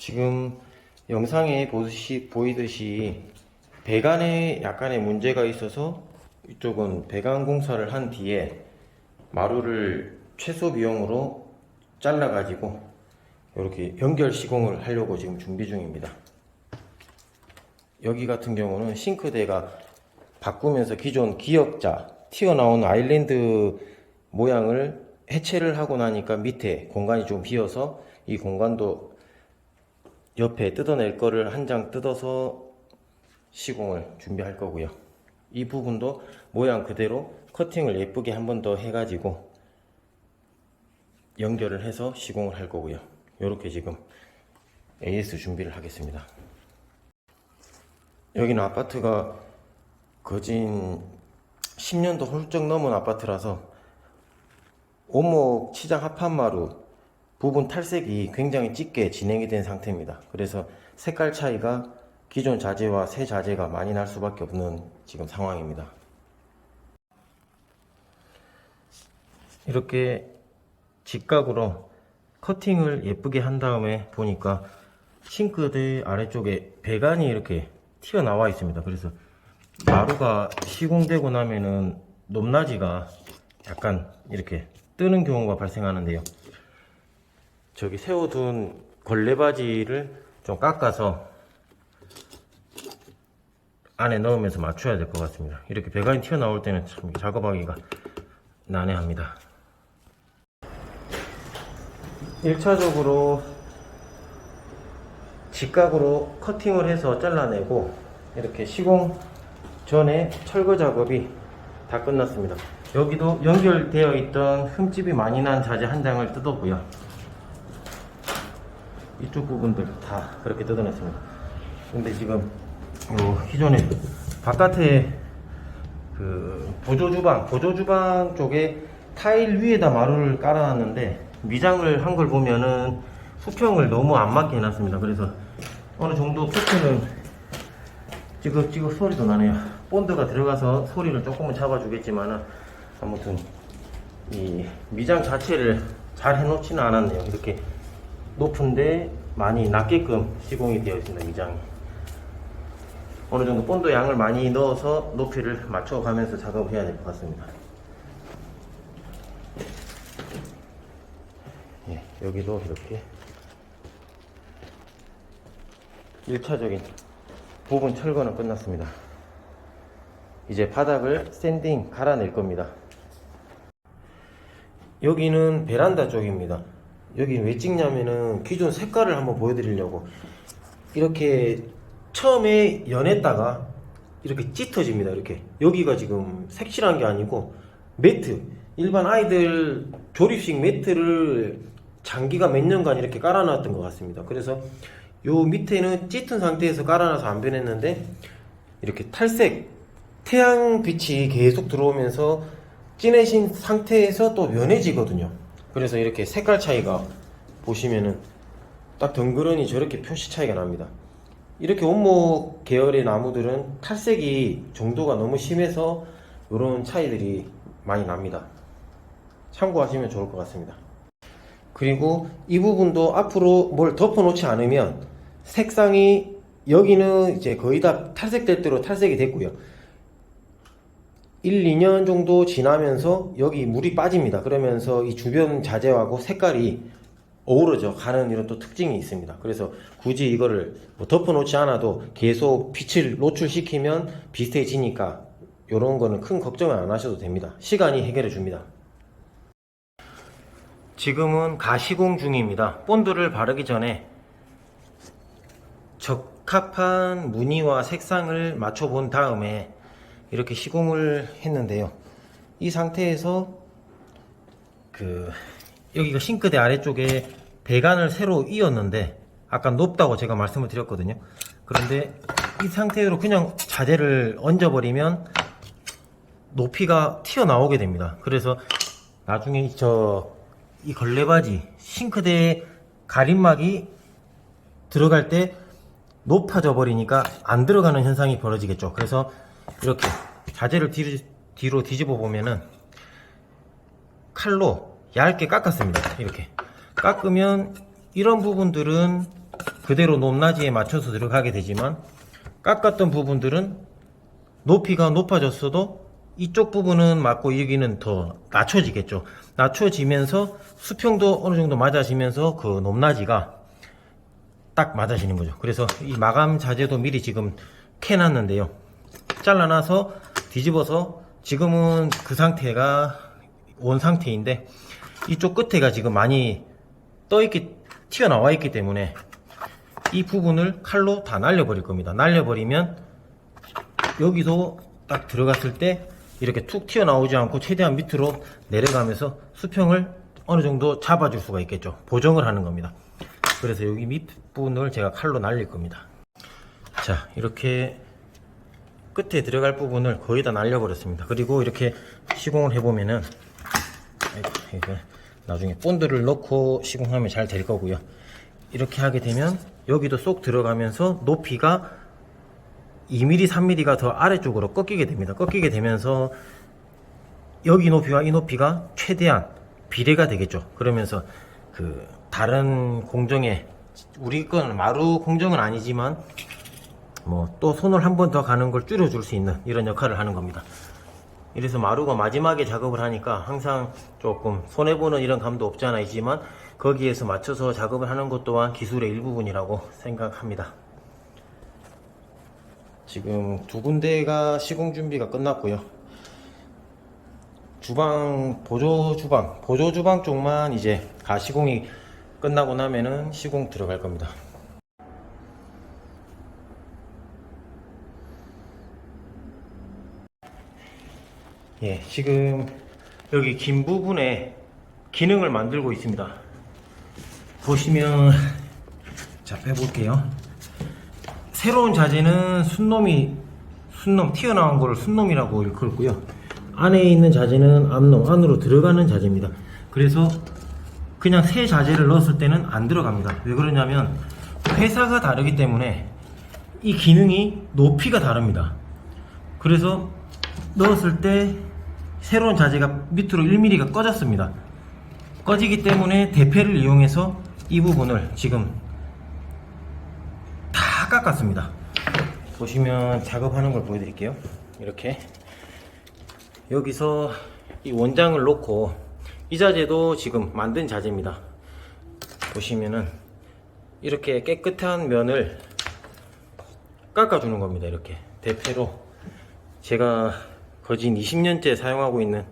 지금 영상에 보이듯이 배관에 약간의 문제가 있어서 이쪽은 배관 공사를 한 뒤에 마루를 최소 비용으로 잘라 가지고 이렇게 연결 시공을 하려고 지금 준비 중입니다. 여기 같은 경우는 싱크대가 바꾸면서 기존 기역자 튀어나온 아일랜드 모양을 해체를 하고 나니까 밑에 공간이 좀 비어서 이 공간도 옆에 뜯어낼 거를 한 장 뜯어서 시공을 준비할 거고요. 이 부분도 모양 그대로 커팅을 예쁘게 한 번 더 해가지고 연결을 해서 시공을 할 거고요. 이렇게 지금 AS 준비를 하겠습니다. 여기는 아파트가 거진 10년도 훌쩍 넘은 아파트라서 원목 치장 합판마루 부분 탈색이 굉장히 짙게 진행이 된 상태입니다. 그래서 색깔 차이가 기존 자재와 새 자재가 많이 날 수밖에 없는 지금 상황입니다. 이렇게 직각으로 커팅을 예쁘게 한 다음에 보니까 싱크대 아래쪽에 배관이 이렇게 튀어나와 있습니다. 그래서 마루가 시공되고 나면은 높낮이가 약간 이렇게 뜨는 경우가 발생하는데요. 저기 세워둔 걸레바지를 좀 깎아서 안에 넣으면서 맞춰야 될 것 같습니다. 이렇게 배관이 튀어나올 때는 참 작업하기가 난해합니다. 1차적으로 직각으로 커팅을 해서 잘라내고 이렇게 시공 전에 철거 작업이 다 끝났습니다. 여기도 연결되어 있던 흠집이 많이 난 자재 한 장을 뜯었고요. 이쪽 부분들 다 그렇게 뜯어냈습니다. 근데 지금 기존에 바깥에 그 보조주방 쪽에 타일 위에다 마루를 깔아놨는데 미장을 한 걸 보면은 수평을 너무 안 맞게 해놨습니다. 그래서 어느 정도 포트는 찌긋찌긋 소리도 나네요. 본드가 들어가서 소리를 조금은 잡아주겠지만은 아무튼 이 미장 자체를 잘 해놓지는 않았네요. 이렇게 높은데 많이 낮게끔 시공이 되어 있습니다. 미장이 어느 정도 본드 양을 많이 넣어서 높이를 맞춰가면서 작업을 해야 될 것 같습니다. 예, 여기도 이렇게 1차적인 부분 철거는 끝났습니다. 이제 바닥을 샌딩 갈아낼 겁니다. 여기는 베란다 쪽입니다. 여기 왜 찍냐면은 기존 색깔을 한번 보여드리려고. 이렇게 처음에 연했다가 이렇게 짙어집니다. 이렇게 여기가 지금 색칠한 게 아니고 매트, 일반 아이들 조립식 매트를 장기가 몇 년간 이렇게 깔아놨던 것 같습니다. 그래서 요 밑에는 짙은 상태에서 깔아놔서 안 변했는데 이렇게 탈색, 태양빛이 계속 들어오면서 진해진 상태에서 또 연해지거든요. 그래서 이렇게 색깔 차이가 보시면은 딱 덩그러니 저렇게 표시 차이가 납니다. 이렇게 원목 계열의 나무들은 탈색이 정도가 너무 심해서 이런 차이들이 많이 납니다. 참고하시면 좋을 것 같습니다. 그리고 이 부분도 앞으로 뭘 덮어 놓지 않으면 색상이 여기는 이제 거의 다 탈색될 대로 탈색이 됐고요. 1, 2년 정도 지나면서 여기 물이 빠집니다. 그러면서 이 주변 자재하고 색깔이 어우러져 가는 이런 또 특징이 있습니다. 그래서 굳이 이거를 뭐 덮어 놓지 않아도 계속 빛을 노출시키면 비슷해지니까 이런 거는 큰 걱정을 안 하셔도 됩니다. 시간이 해결해 줍니다. 지금은 가시공 중입니다. 본드를 바르기 전에 적합한 무늬와 색상을 맞춰 본 다음에 이렇게 시공을 했는데요. 이 상태에서 여기가 싱크대 아래쪽에 배관을 새로 이었는데 아까 높다고 제가 말씀을 드렸거든요. 그런데 이 상태로 그냥 자재를 얹어버리면 높이가 튀어나오게 됩니다. 그래서 나중에 이 걸레바지 싱크대 가림막이 들어갈 때 높아져 버리니까 안 들어가는 현상이 벌어지겠죠. 그래서 이렇게 자재를 뒤로 뒤집어 보면은 칼로 얇게 깎았습니다. 이렇게 깎으면 이런 부분들은 그대로 높낮이에 맞춰서 들어가게 되지만, 깎았던 부분들은 높이가 높아졌어도 이쪽 부분은 맞고 여기는 더 낮춰지겠죠. 낮춰지면서 수평도 어느 정도 맞아지면서 그 높낮이가 딱 맞아지는 거죠. 그래서 이 마감 자재도 미리 지금 캐놨는데요. 잘라놔서 뒤집어서 지금은 그 상태가 온 상태인데, 이쪽 끝에가 지금 많이 튀어나와 있기 때문에 이 부분을 칼로 다 날려버릴 겁니다. 날려버리면 여기서 딱 들어갔을 때 이렇게 툭 튀어나오지 않고 최대한 밑으로 내려가면서 수평을 어느 정도 잡아줄 수가 있겠죠. 보정을 하는 겁니다. 그래서 여기 밑부분을 제가 칼로 날릴 겁니다. 자, 이렇게 끝에 들어갈 부분을 거의 다 날려버렸습니다. 그리고 이렇게 시공을 해보면은, 나중에 본드를 넣고 시공하면 잘 될 거고요. 이렇게 하게 되면 여기도 쏙 들어가면서 높이가 2mm, 3mm가 더 아래쪽으로 꺾이게 됩니다. 꺾이게 되면서 여기 높이와 이 높이가 최대한 비례가 되겠죠. 그러면서 그 다른 공정에, 우리 건 마루 공정은 아니지만 뭐 또 손을 한 번 더 가는 걸 줄여줄 수 있는 이런 역할을 하는 겁니다. 이래서 마루가 마지막에 작업을 하니까 항상 조금 손해보는 이런 감도 없지 않아 있지만, 거기에서 맞춰서 작업을 하는 것 또한 기술의 일부분이라고 생각합니다. 지금 두 군데가 시공 준비가 끝났고요. 보조 주방 쪽만 이제 가시공이 끝나고 나면은 시공 들어갈 겁니다. 예, 지금 여기 긴 부분에 기능을 만들고 있습니다. 보시면, 자, 빼볼게요. 새로운 자재는 순놈 튀어나온 거를 순놈이라고 일컬고요. 안에 있는 자재는 앞놈, 안으로 들어가는 자재입니다. 그래서 그냥 새 자재를 넣었을 때는 안 들어갑니다. 왜 그러냐면 회사가 다르기 때문에 이 기능이 높이가 다릅니다. 그래서 넣었을 때 새로운 자재가 밑으로 1mm가 꺼졌습니다. 꺼지기 때문에 대패를 이용해서 이 부분을 지금 다 깎았습니다. 보시면 작업하는 걸 보여드릴게요. 이렇게 여기서 이 원장을 놓고, 이 자재도 지금 만든 자재입니다. 보시면은 이렇게 깨끗한 면을 깎아주는 겁니다. 이렇게 대패로 제가 거진 20년째 사용하고 있는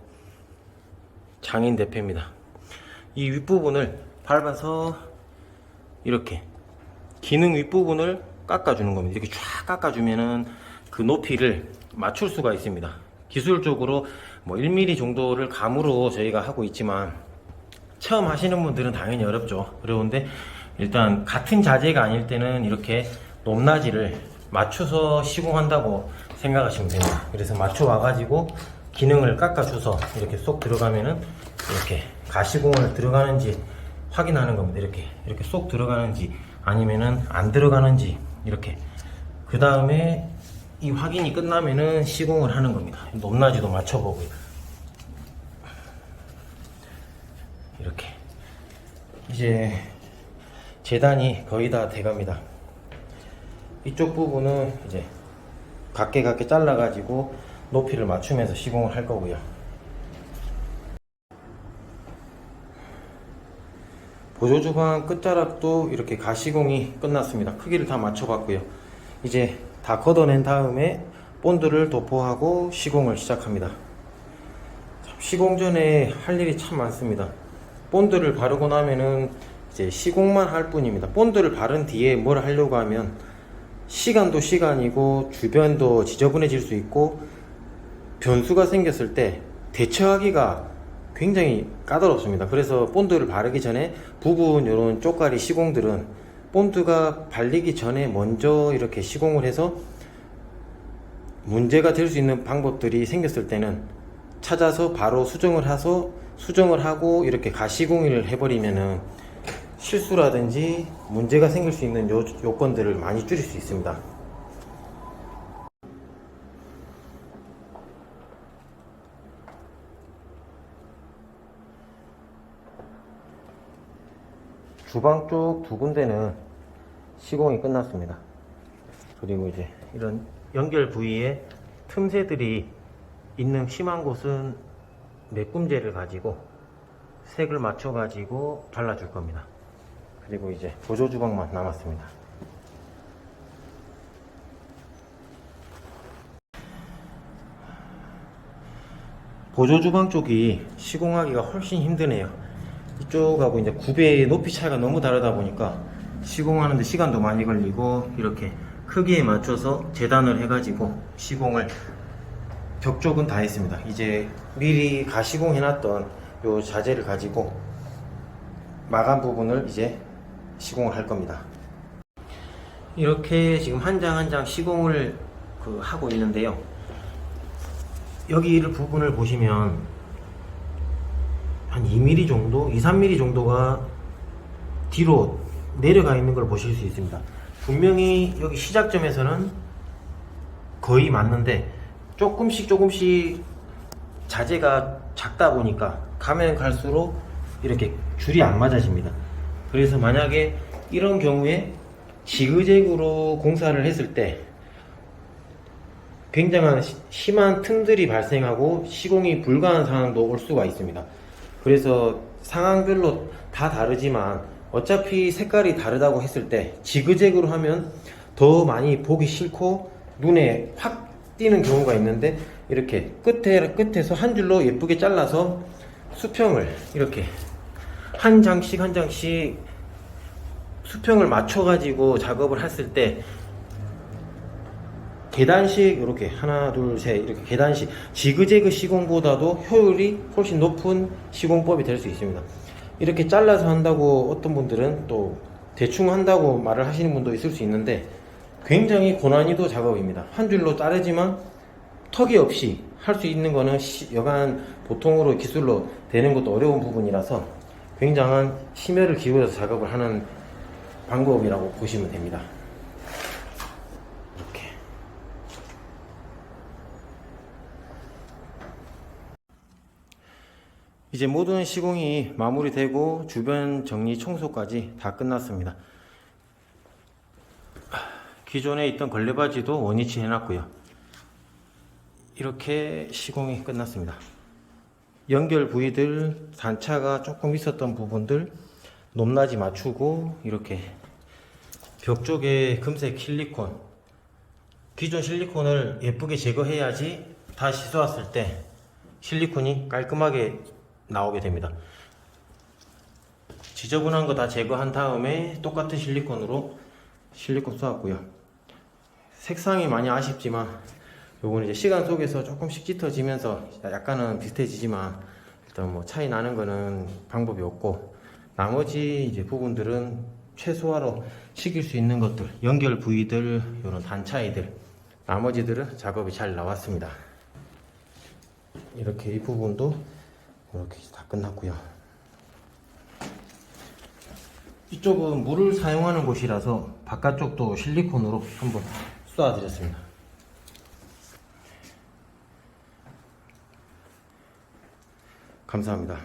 장인 대패입니다. 이 윗부분을 밟아서 이렇게 기능 윗부분을 깎아주는 겁니다. 이렇게 쫙 깎아주면은 그 높이를 맞출 수가 있습니다. 기술적으로 뭐 1mm 정도를 감으로 저희가 하고 있지만, 처음 하시는 분들은 당연히 어렵죠. 어려운데 일단 같은 자재가 아닐 때는 이렇게 높낮이를 맞춰서 시공한다고 생각하시면 됩니다. 그래서 맞춰 와가지고 기능을 깎아줘서 이렇게 쏙 들어가면은 이렇게 가시공을 들어가는지 확인하는 겁니다. 이렇게 쏙 들어가는지 아니면은 안 들어가는지, 이렇게. 그 다음에 이 확인이 끝나면은 시공을 하는 겁니다. 높낮이도 맞춰보고요. 이렇게 이제 재단이 거의 다 돼갑니다. 이쪽 부분은 이제 각게 잘라가지고 높이를 맞추면서 시공을 할 거고요. 보조주방 끝자락도 이렇게 가시공이 끝났습니다. 크기를 다 맞춰봤고요. 이제 다 걷어낸 다음에 본드를 도포하고 시공을 시작합니다. 시공 전에 할 일이 참 많습니다. 본드를 바르고 나면은 이제 시공만 할 뿐입니다. 본드를 바른 뒤에 뭘 하려고 하면 시간도 시간이고 주변도 지저분해질 수 있고 변수가 생겼을 때 대처하기가 굉장히 까다롭습니다. 그래서 본드를 바르기 전에 부분 이런 쪽가리 시공들은 본드가 발리기 전에 먼저 이렇게 시공을 해서 문제가 될 수 있는 방법들이 생겼을 때는 찾아서 바로 수정을 하고 이렇게 가시공을 해버리면은 실수라든지 문제가 생길 수 있는 요건들을 많이 줄일 수 있습니다. 주방 쪽 두 군데는 시공이 끝났습니다. 그리고 이제 이런 연결 부위에 틈새들이 있는 심한 곳은 메꿈제를 가지고 색을 맞춰 가지고 발라줄 겁니다. 그리고 이제 보조 주방만 남았습니다. 보조 주방 쪽이 시공하기가 훨씬 힘드네요. 이쪽하고 이제 9배의 높이 차이가 너무 다르다 보니까 시공하는데 시간도 많이 걸리고, 이렇게 크기에 맞춰서 재단을 해가지고 시공을 벽 쪽은 다 했습니다. 이제 미리 가시공 해놨던 요 자재를 가지고 마감 부분을 이제 시공을 할 겁니다. 이렇게 지금 한 장 한 장 시공을 하고 있는데요. 여기 이 부분을 보시면 한 2mm 정도, 2, 3mm 정도가 뒤로 내려가 있는 걸 보실 수 있습니다. 분명히 여기 시작점에서는 거의 맞는데 조금씩 자재가 작다 보니까 가면 갈수록 이렇게 줄이 안 맞아집니다. 그래서 만약에 이런 경우에 지그재그로 공사를 했을 때 굉장한 심한 틈들이 발생하고 시공이 불가한 상황도 올 수가 있습니다. 그래서 상황별로 다 다르지만 어차피 색깔이 다르다고 했을 때 지그재그로 하면 더 많이 보기 싫고 눈에 확 띄는 경우가 있는데, 이렇게 끝에서 한 줄로 예쁘게 잘라서 수평을 이렇게 한 장씩 한 장씩 수평을 맞춰 가지고 작업을 했을 때 계단식 이렇게 하나 둘 셋 이렇게 계단식 지그재그 시공보다도 효율이 훨씬 높은 시공법이 될 수 있습니다. 이렇게 잘라서 한다고 어떤 분들은 또 대충 한다고 말을 하시는 분도 있을 수 있는데, 굉장히 고난이도 작업입니다. 한 줄로 자르지만 턱이 없이 할 수 있는 거는 여간 보통으로 기술로 되는 것도 어려운 부분이라서 굉장한 심혈을 기울여서 작업을 하는 방법이라고 보시면 됩니다. 이렇게 이제 모든 시공이 마무리되고 주변 정리 청소까지 다 끝났습니다. 기존에 있던 걸레바지도 원위치 해놨고요. 이렇게 시공이 끝났습니다. 연결 부위들, 단차가 조금 있었던 부분들 높낮이 맞추고, 이렇게 벽 쪽에 금색 실리콘, 기존 실리콘을 예쁘게 제거해야지 다시 쏘았을 때 실리콘이 깔끔하게 나오게 됩니다. 지저분한 거 다 제거한 다음에 똑같은 실리콘으로 실리콘 쏘았고요. 색상이 많이 아쉽지만 요거는 이제 시간 속에서 조금씩 짙어지면서 약간은 비슷해지지만 일단 뭐 차이 나는 거는 방법이 없고, 나머지 이제 부분들은 최소화로 시킬 수 있는 것들, 연결 부위들, 요런 단차이들, 나머지들은 작업이 잘 나왔습니다. 이렇게 이 부분도 이렇게 다 끝났고요. 이쪽은 물을 사용하는 곳이라서 바깥쪽도 실리콘으로 한번 쏘아드렸습니다. 감사합니다.